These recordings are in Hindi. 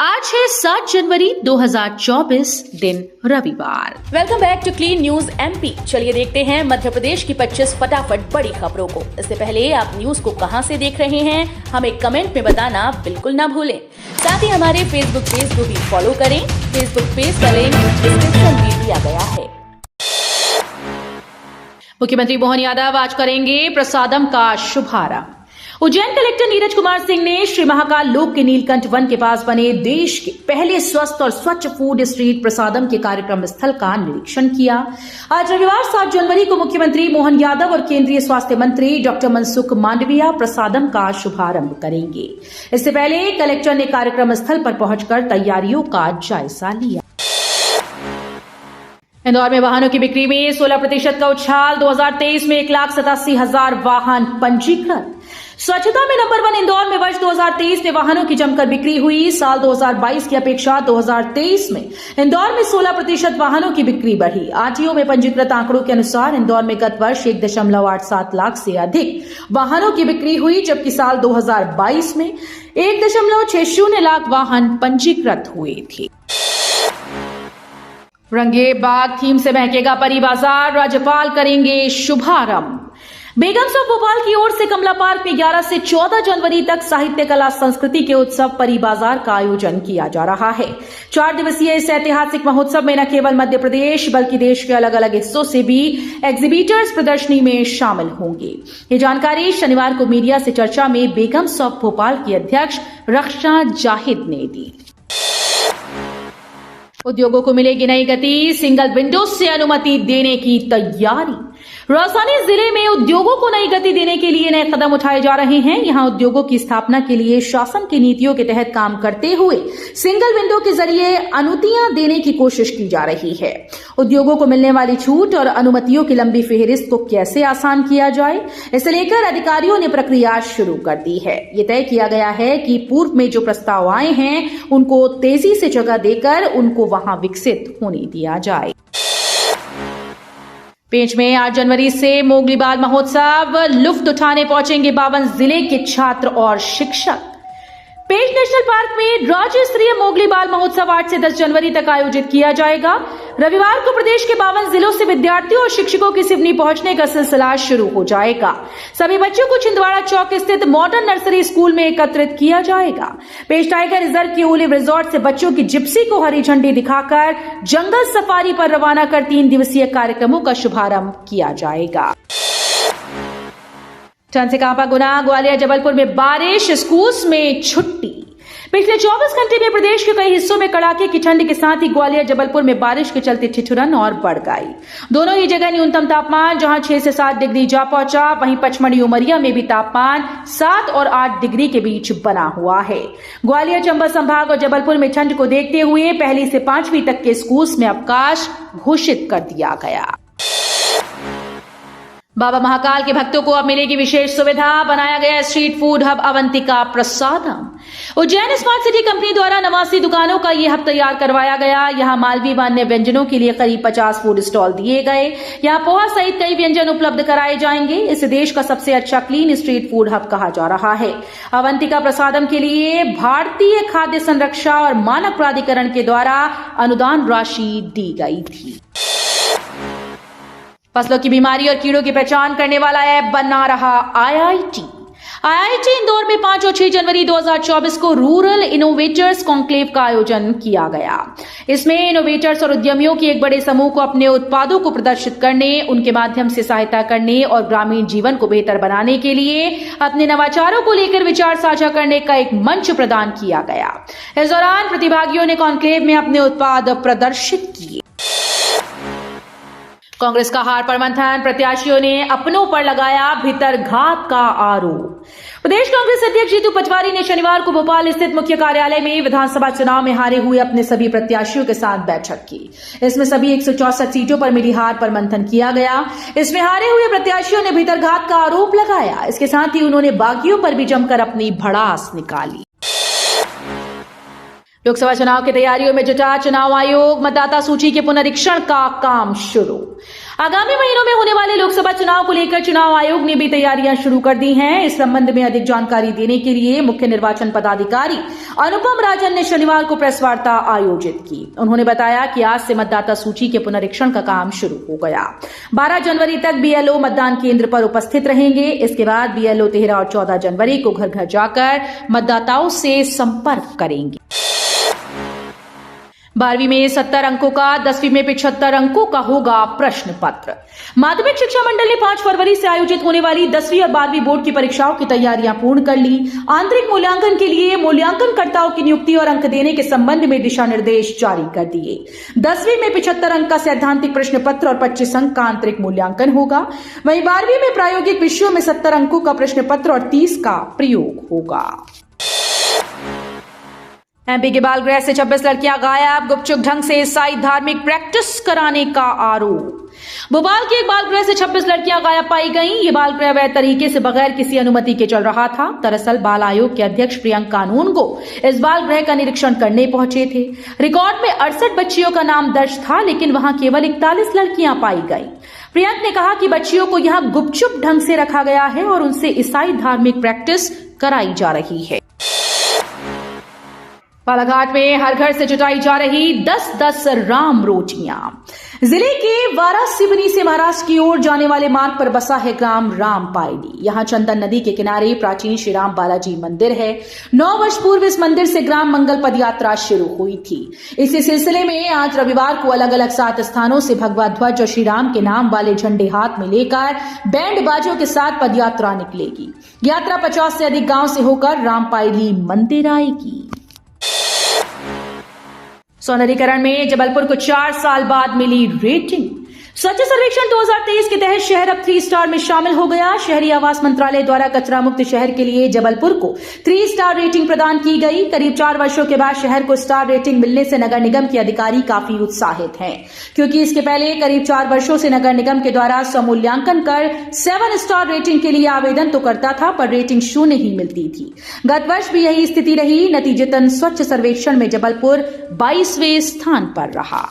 आज है 7 जनवरी 2024 दिन रविवार। Welcome back to clean news MP. चलिए देखते हैं मध्य प्रदेश की 25 फटाफट बड़ी खबरों को। इससे पहले आप न्यूज को कहां से देख रहे हैं हमें कमेंट में बताना बिल्कुल ना भूलें। साथ ही हमारे फेसबुक पेज को भी फॉलो करें। फेसबुक पेज का लिंक डिस्क्रिप्शन में दिया गया है। मुख्यमंत्री मोहन यादव आज करेंगे प्रसादम का शुभारंभ। उज्जैन कलेक्टर नीरज कुमार सिंह ने श्री महाकाल लोक के नीलकंठ वन के पास बने देश के पहले स्वस्थ और स्वच्छ फूड स्ट्रीट प्रसादम के कार्यक्रम स्थल का निरीक्षण किया। आज रविवार 7 जनवरी को मुख्यमंत्री मोहन यादव और केंद्रीय स्वास्थ्य मंत्री डॉक्टर मनसुख मांडविया प्रसादम का शुभारंभ करेंगे। इससे पहले कलेक्टर ने कार्यक्रम स्थल पर पहुंचकर तैयारियों का जायजा लिया। इंदौर में वाहनों की बिक्री में 16% का उछाल। 2023 में 1,87,000 वाहन पंजीकृत। स्वच्छता में नंबर 1 इंदौर में वर्ष 2023 में वाहनों की जमकर बिक्री हुई। साल 2022 की अपेक्षा 2023 में इंदौर में 16% वाहनों की बिक्री बढ़ी। आरटीओ में पंजीकृत आंकड़ों के अनुसार इंदौर में गत वर्ष 1.87 लाख से अधिक वाहनों की बिक्री हुई, जबकि साल 2022 में 1.60 लाख वाहन पंजीकृत हुए थे। रंगे बाग थीम से महकेगा परी बाजार, राज्यपाल करेंगे शुभारंभ। बेगम्स ऑफ भोपाल की ओर से कमला पार्क में 11 से 14 जनवरी तक साहित्य कला संस्कृति के उत्सव परी बाजार का आयोजन किया जा रहा है। 4 दिवसीय इस ऐतिहासिक महोत्सव में न केवल मध्य प्रदेश बल्कि देश के अलग अलग हिस्सों से भी एग्जीबिटर्स प्रदर्शनी में शामिल होंगे। ये जानकारी शनिवार को मीडिया से चर्चा में बेगम्स ऑफ भोपाल की अध्यक्ष रक्षा जाहिद ने दी। उद्योगों को मिलेगी नई गति, सिंगल विंडो से अनुमति देने की तैयारी। राजधानी जिले में उद्योगों को नई गति देने के लिए नए कदम उठाए जा रहे हैं। यहां उद्योगों की स्थापना के लिए शासन की नीतियों के तहत काम करते हुए सिंगल विंडो के जरिए अनुमतियां देने की कोशिश की जा रही है। उद्योगों को मिलने वाली छूट और अनुमतियों की लंबी फेहरिस्त को कैसे आसान किया जाए, इसे लेकर अधिकारियों ने प्रक्रिया शुरू कर दी है। ये तय किया गया है कि पूर्व में जो प्रस्ताव आए हैं उनको तेजी से जगह देकर उनको वहां विकसित होने दिया जाए। पेंच में 8 जनवरी से मोगली बाल महोत्सव, लुफ्त उठाने पहुंचेंगे 52 जिले के छात्र और शिक्षक। पेंच नेशनल पार्क में राज्य स्तरीय मोगली बाल महोत्सव 8 से 10 जनवरी तक आयोजित किया जाएगा। रविवार को प्रदेश के 52 जिलों से विद्यार्थियों और शिक्षकों की सिवनी पहुंचने का सिलसिला शुरू हो जाएगा। सभी बच्चों को छिंदवाड़ा चौक स्थित मॉडर्न नर्सरी स्कूल में एकत्रित किया जाएगा। पेंच टाइगर रिजर्व के ओलिव रिजॉर्ट से बच्चों की जिप्सी को हरी झंडी दिखाकर जंगल सफारी पर रवाना कर 3 दिवसीय कार्यक्रमों का शुभारंभ किया जाएगा। ठंड से कांपा गुना, ग्वालियर जबलपुर में बारिश, स्कूल्स में छुट्टी। पिछले 24 घंटे में प्रदेश के कई हिस्सों में कड़ाके की ठंड के साथ ही ग्वालियर जबलपुर में बारिश के चलते ठिठुरन और बढ़ गई। दोनों ही जगह न्यूनतम तापमान जहां 6 से 7 डिग्री जा पहुंचा, वहीं पचमढ़ी उमरिया में भी तापमान 7 और 8 डिग्री के बीच बना हुआ है। ग्वालियर चंबल संभाग और जबलपुर में ठंड को देखते हुए 1 से 5वीं तक के स्कूल्स में अवकाश घोषित कर दिया गया। बाबा महाकाल के भक्तों को अब मिलेगी विशेष सुविधा, बनाया गया स्ट्रीट फूड हब अवंतिका प्रसादम। उज्जैन स्मार्ट सिटी कंपनी द्वारा 89 दुकानों का यह हब तैयार करवाया गया। यहां मालवी अन्य व्यंजनों के लिए करीब 50 फूड स्टॉल दिए गए। यहां पोहा सहित कई व्यंजन उपलब्ध कराए जाएंगे। इसे देश का सबसे अच्छा क्लीन स्ट्रीट फूड हब कहा जा रहा है। अवंतिका प्रसादम के लिए भारतीय खाद्य संरक्षा और मानक प्राधिकरण के द्वारा अनुदान राशि दी गई थी। फसलों की बीमारी और कीड़ों की पहचान करने वाला ऐप बना रहा आईआईटी इंदौर में 5 और 6 जनवरी 2024 को रूरल इनोवेटर्स कॉन्क्लेव का आयोजन किया गया। इसमें इनोवेटर्स और उद्यमियों के एक बड़े समूह को अपने उत्पादों को प्रदर्शित करने, उनके माध्यम से सहायता करने और ग्रामीण जीवन को बेहतर बनाने के लिए अपने नवाचारों को लेकर विचार साझा करने का एक मंच प्रदान किया गया। इस दौरान प्रतिभागियों ने कॉन्क्लेव में अपने उत्पाद प्रदर्शित किए। कांग्रेस का हार पर मंथन, प्रत्याशियों ने अपनों पर लगाया भीतरघात का आरोप। प्रदेश कांग्रेस अध्यक्ष जीतू पटवारी ने शनिवार को भोपाल स्थित मुख्य कार्यालय में विधानसभा चुनाव में हारे हुए अपने सभी प्रत्याशियों के साथ बैठक की। इसमें सभी 164 सीटों पर मिली हार पर मंथन किया गया। इसमें हारे हुए प्रत्याशियों ने भीतरघात का आरोप लगाया। इसके साथ ही उन्होंने बागियों पर भी जमकर अपनी भड़ास निकाली। लोकसभा चुनाव की तैयारियों में जुटा चुनाव आयोग, मतदाता सूची के पुनरीक्षण का काम शुरू। आगामी महीनों में होने वाले लोकसभा चुनाव को लेकर चुनाव आयोग ने भी तैयारियां शुरू कर दी हैं। इस संबंध में अधिक जानकारी देने के लिए मुख्य निर्वाचन पदाधिकारी अनुपम राजन ने शनिवार को प्रेस वार्ता आयोजित की। उन्होंने बताया कि आज से मतदाता सूची के पुनरीक्षण का काम शुरू हो गया। 12 जनवरी तक बीएलओ मतदान केंद्र पर उपस्थित रहेंगे। इसके बाद बीएलओ 13 और 14 जनवरी को घर घर जाकर मतदाताओं से संपर्क करेंगे। 12वीं में 70 अंकों का, 10वीं में 75 अंकों का होगा प्रश्न पत्र। माध्यमिक शिक्षा मंडल ने 5 फरवरी से आयोजित होने वाली 10वीं और 12वीं बोर्ड की परीक्षाओं की तैयारियां पूर्ण कर ली। आंतरिक मूल्यांकन के लिए मूल्यांकनकर्ताओं की नियुक्ति और अंक देने के संबंध में दिशा निर्देश जारी कर दिए। 10वीं में 75 अंक का सैद्धांतिक प्रश्न पत्र और 25 अंक का आंतरिक मूल्यांकन होगा। वहीं 12वीं में प्रायोगिक विषयों में 70 अंकों का प्रश्न पत्र और 30 का प्रयोग होगा। एमपी के बाल गृह से 26 लड़कियां गायब, गुपचुप ढंग से ईसाई धार्मिक प्रैक्टिस कराने का आरोप। भोपाल के एक बाल गृह से 26 लड़कियां गायब पाई गईं। ये बाल गृह वैध तरीके से बगैर किसी अनुमति के चल रहा था। दरअसल बाल आयोग के अध्यक्ष प्रियंक कानूनगो इस बाल गृह का निरीक्षण करने पहुंचे थे। रिकॉर्ड में 68 बच्चियों का नाम दर्ज था, लेकिन वहां केवल 41 लड़कियां पाई गईं। प्रियंक ने कहा कि बच्चियों को यहां गुपचुप ढंग से रखा गया है और उनसे ईसाई धार्मिक प्रैक्टिस कराई जा रही है। बालाघाट में हर घर से जुटाई जा रही 10-10 राम रोटियां। जिले के वारासिवनी से महाराष्ट्र की ओर जाने वाले मार्ग पर बसा है ग्राम रामपायली। यहां चंदन नदी के किनारे प्राचीन श्री राम बालाजी मंदिर है। 9 वर्ष पूर्व इस मंदिर से ग्राम मंगल पद यात्रा शुरू हुई थी। इसी सिलसिले में आज रविवार को अलग अलग 7 स्थानों से भगवा ध्वज और श्री राम के नाम वाले झंडे हाथ में लेकर बैंड बाजों के साथ पद यात्रा निकलेगी। यात्रा 50 से अधिक गांव से होकर रामपायली मंदिर आएगी। सौंदर्यीकरण में जबलपुर को 4 साल बाद मिली रेटिंग। स्वच्छ सर्वेक्षण 2023 के तहत शहर अब 3 स्टार में शामिल हो गया। शहरी आवास मंत्रालय द्वारा कचरा मुक्त शहर के लिए जबलपुर को 3 स्टार रेटिंग प्रदान की गई। करीब 4 वर्षों के बाद शहर को स्टार रेटिंग मिलने से नगर निगम के अधिकारी काफी उत्साहित हैं, क्योंकि इसके पहले करीब 4 वर्षों से नगर निगम के द्वारा स्वमूल्यांकन कर 7 स्टार रेटिंग के लिए आवेदन तो करता था, पर रेटिंग 0 ही मिलती थी। गत वर्ष भी यही स्थिति रही। नतीजतन स्वच्छ सर्वेक्षण में जबलपुर 22वें स्थान पर रहा।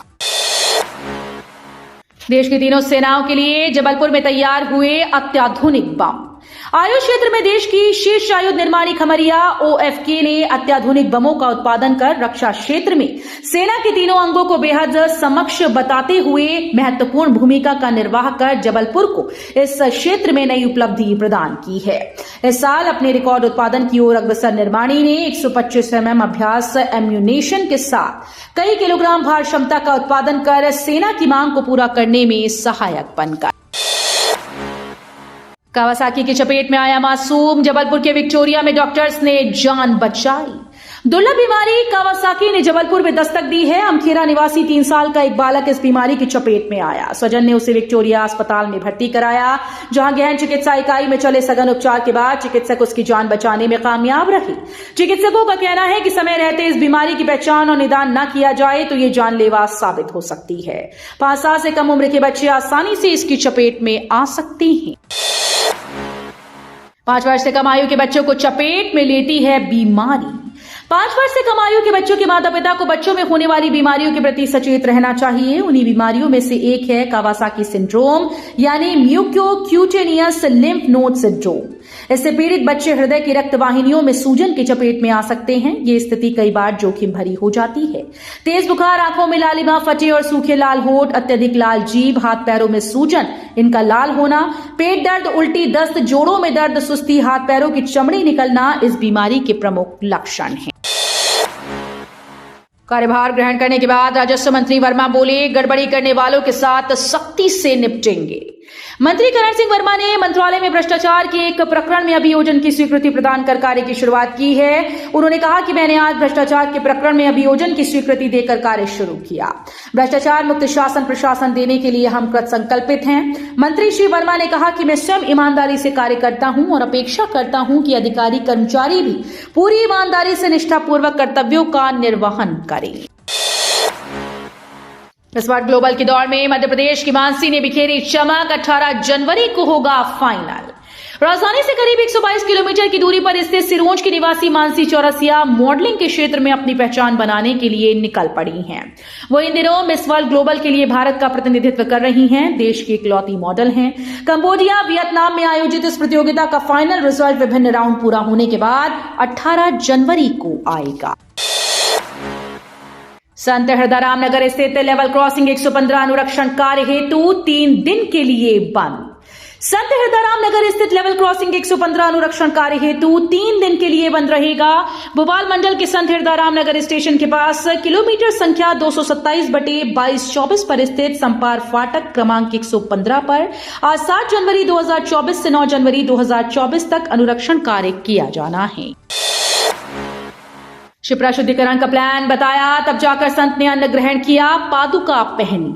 देश की तीनों सेनाओं के लिए जबलपुर में तैयार हुए अत्याधुनिक बम। आयुष क्षेत्र में देश की शीर्ष आयुध निर्माणी खमरिया ओएफके ने अत्याधुनिक बमों का उत्पादन कर रक्षा क्षेत्र में सेना के तीनों अंगों को बेहद समक्ष बताते हुए महत्वपूर्ण भूमिका का निर्वाह कर जबलपुर को इस क्षेत्र में नई उपलब्धि प्रदान की है। इस साल अपने रिकॉर्ड उत्पादन की ओर अग्रसर निर्माणी ने 125 mm अभ्यास एम्यूनेशन के साथ कई किलोग्राम भार क्षमता का उत्पादन कर सेना की मांग को पूरा करने में सहायक बनकर। कावासाकी की चपेट में आया मासूम। जबलपुर के विक्टोरिया में डॉक्टर्स ने जान बचाई। दुर्लभ बीमारी कावासाकी ने जबलपुर में दस्तक दी है। अमखेरा निवासी 3 साल का एक बालक इस बीमारी की चपेट में आया। स्वजन ने उसे विक्टोरिया अस्पताल में भर्ती कराया, जहां गहन चिकित्सा इकाई में चले सघन उपचार के बाद चिकित्सक उसकी जान बचाने में कामयाब रहे। चिकित्सकों का कहना है कि समय रहते इस बीमारी की पहचान और निदान न किया जाए तो ये जानलेवा साबित हो सकती है। 5 साल से कम उम्र के बच्चे आसानी से इसकी चपेट में आ सकते हैं। 5 वर्ष से कम आयु के बच्चों को चपेट में लेती है बीमारी। 5 वर्ष से कम आयु के बच्चों के माता पिता को बच्चों में होने वाली बीमारियों के प्रति सचेत रहना चाहिए। उन्हीं बीमारियों में से एक है कावासाकी सिंड्रोम, यानी म्यूकोक्यूटेनियस लिम्फ नोड सिंड्रोम। इससे पीड़ित बच्चे हृदय की रक्त वाहिनियों में सूजन की चपेट में आ सकते हैं। ये स्थिति कई बार जोखिम भरी हो जाती है। तेज बुखार, आंखों में लालिमा, फटे और सूखे लाल होठ, अत्यधिक लाल जीभ, हाथ पैरों में सूजन, इनका लाल होना, पेट दर्द, उल्टी, दस्त, जोड़ों में दर्द, सुस्ती, हाथ पैरों की चमड़ी निकलना इस बीमारी के प्रमुख लक्षण हैं। कार्यभार ग्रहण करने के बाद राजस्व मंत्री वर्मा बोले, गड़बड़ी करने वालों के साथ सख्ती से निपटेंगे। मंत्री करण सिंह वर्मा ने मंत्रालय में भ्रष्टाचार के एक प्रकरण में अभियोजन की स्वीकृति प्रदान कर कार्य की शुरुआत की है। उन्होंने कहा कि मैंने आज भ्रष्टाचार के प्रकरण में अभियोजन की स्वीकृति देकर कार्य शुरू किया। भ्रष्टाचार मुक्त शासन प्रशासन देने के लिए हम कृत संकल्पित हैं। मंत्री श्री वर्मा ने कहा कि मैं स्वयं ईमानदारी से कार्य करता हूं और अपेक्षा करता हूं कि अधिकारी कर्मचारी भी पूरी ईमानदारी से निष्ठापूर्वक कर्तव्यों का निर्वहन करें। स्मार्ट ग्लोबल के दौर में मध्य प्रदेश की मानसी ने बिखेरी चमक। 18 जनवरी को होगा फाइनल। राजधानी से करीब 122 किलोमीटर की दूरी पर स्थित सिरोंज की निवासी मानसी चौरसिया मॉडलिंग के क्षेत्र में अपनी पहचान बनाने के लिए निकल पड़ी हैं। वो इन दिनों मिस वर्ल्ड ग्लोबल के लिए भारत का प्रतिनिधित्व कर रही हैं। देश की इकलौती मॉडल हैं। कंबोडिया, वियतनाम में आयोजित इस प्रतियोगिता का फाइनल रिजल्ट विभिन्न राउंड पूरा होने के बाद 18 जनवरी को आएगा। संत हृदयराम नगर स्थित लेवल क्रॉसिंग 115 अनुरक्षण कार्य हेतु 3 दिन के लिए बंद। संत हृदयराम नगर स्थित लेवल क्रॉसिंग 115 अनुरक्षण कार्य हेतु 3 दिन के लिए बंद रहेगा। भोपाल मंडल के संत हृदयराम नगर स्टेशन के पास किलोमीटर संख्या 227/2224 पर स्थित संपार फाटक क्रमांक 115 पर आज 7 जनवरी 2024 से 9 जनवरी 2024 तक अनुरक्षण कार्य किया जाना है। शिप्रा शुद्धिकरण का प्लान बताया, तब जाकर संत ने अन्न ग्रहण किया, पादुका पहनी।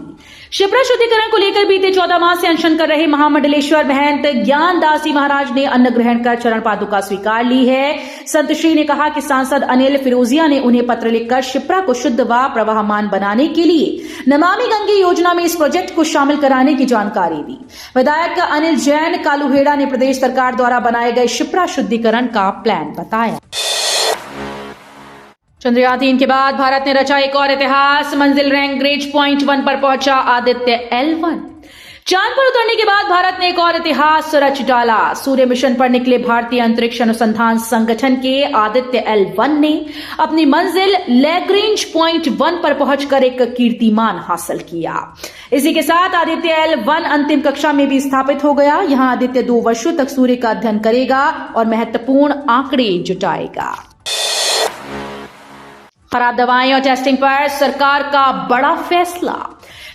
शिप्रा शुद्धिकरण को लेकर बीते 14 माह से अनशन कर रहे महामंडलेश्वर महंत ज्ञानदासी महाराज ने अन्न ग्रहण कर चरण पादुका स्वीकार ली है। संत श्री ने कहा कि सांसद अनिल फिरोजिया ने उन्हें पत्र लिखकर शिप्रा को शुद्ध व प्रवाहमान बनाने के लिए नमामि गंगे योजना में इस प्रोजेक्ट को शामिल कराने की जानकारी दी। विधायक अनिल जैन कालूहेड़ा ने प्रदेश सरकार द्वारा बनाए गए शिप्रा शुद्धिकरण का प्लान बताया। चंद्रयान 3 के बाद भारत ने रचा एक और इतिहास। मंजिल रैंक ग्रेज पॉइंट 1 पर पहुंचा आदित्य L1। चांद पर उतरने के बाद भारत ने एक और इतिहास रच डाला। सूर्य मिशन पर निकले भारतीय अंतरिक्ष अनुसंधान संगठन के आदित्य L1 ने अपनी मंजिल लैग्रेंज पॉइंट 1 पर पहुंचकर एक कीर्तिमान हासिल किया। इसी के साथ आदित्य L1 अंतिम कक्षा में भी स्थापित हो गया। यहां आदित्य 2 वर्षों तक सूर्य का अध्ययन करेगा और महत्वपूर्ण आंकड़े जुटाएगा। खराब दवाएं और टेस्टिंग पर सरकार का बड़ा फैसला।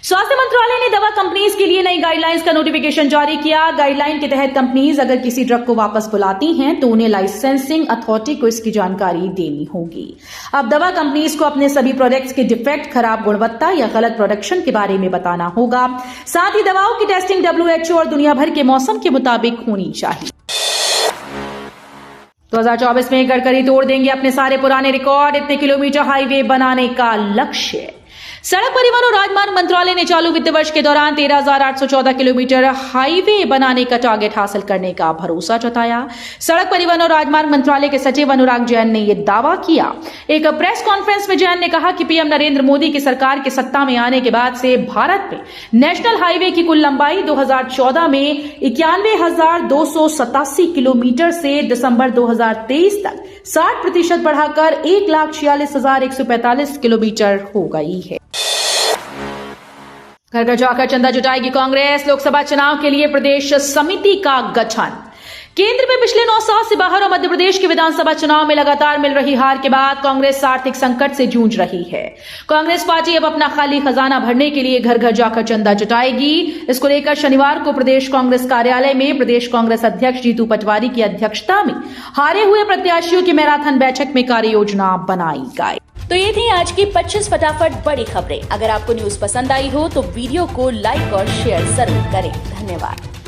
स्वास्थ्य मंत्रालय ने दवा कंपनीज के लिए नई गाइडलाइंस का नोटिफिकेशन जारी किया। गाइडलाइन के तहत कंपनीज अगर किसी ड्रग को वापस बुलाती हैं तो उन्हें लाइसेंसिंग अथॉरिटी को इसकी जानकारी देनी होगी। अब दवा कंपनीज को अपने सभी प्रोडक्ट्स के डिफेक्ट, खराब गुणवत्ता या गलत प्रोडक्शन के बारे में बताना होगा। साथ ही दवाओं की टेस्टिंग WHO और दुनिया भर के मौसम के मुताबिक होनी चाहिए। 2024 में गडकरी तोड़ देंगे अपने सारे पुराने रिकॉर्ड। इतने किलोमीटर हाईवे बनाने का लक्ष्य। सड़क परिवहन और राजमार्ग मंत्रालय ने चालू वित्त वर्ष के दौरान 13,814 किलोमीटर हाईवे बनाने का टारगेट हासिल करने का भरोसा जताया। सड़क परिवहन और राजमार्ग मंत्रालय के सचिव अनुराग जैन ने यह दावा किया। एक प्रेस कॉन्फ्रेंस में जैन ने कहा कि पीएम नरेंद्र मोदी की सरकार के सत्ता में आने के बाद से भारत में नेशनल हाईवे की कुल लंबाई 2014 में 91,287 किलोमीटर से दिसंबर 2023 तक 60% बढ़ाकर 1,46,145 किलोमीटर हो गई है। घर घर जाकर चंदा जुटाएगी कांग्रेस। लोकसभा चुनाव के लिए प्रदेश समिति का गठन। केंद्र में पिछले 9 साल से बाहर और मध्य प्रदेश के विधानसभा चुनाव में लगातार मिल रही हार के बाद कांग्रेस आर्थिक संकट से जूझ रही है। कांग्रेस पार्टी अब अपना खाली खजाना भरने के लिए घर घर जाकर चंदा जुटाएगी। इसको लेकर शनिवार को प्रदेश कांग्रेस कार्यालय में प्रदेश कांग्रेस अध्यक्ष जीतू पटवारी की अध्यक्षता में हारे हुए प्रत्याशियों की मैराथन बैठक में कार्य योजना बनाई गई। तो ये थी आज की 25 फटाफट बड़ी खबरें। अगर आपको न्यूज पसंद आई हो तो वीडियो को लाइक और शेयर जरूर करें। धन्यवाद।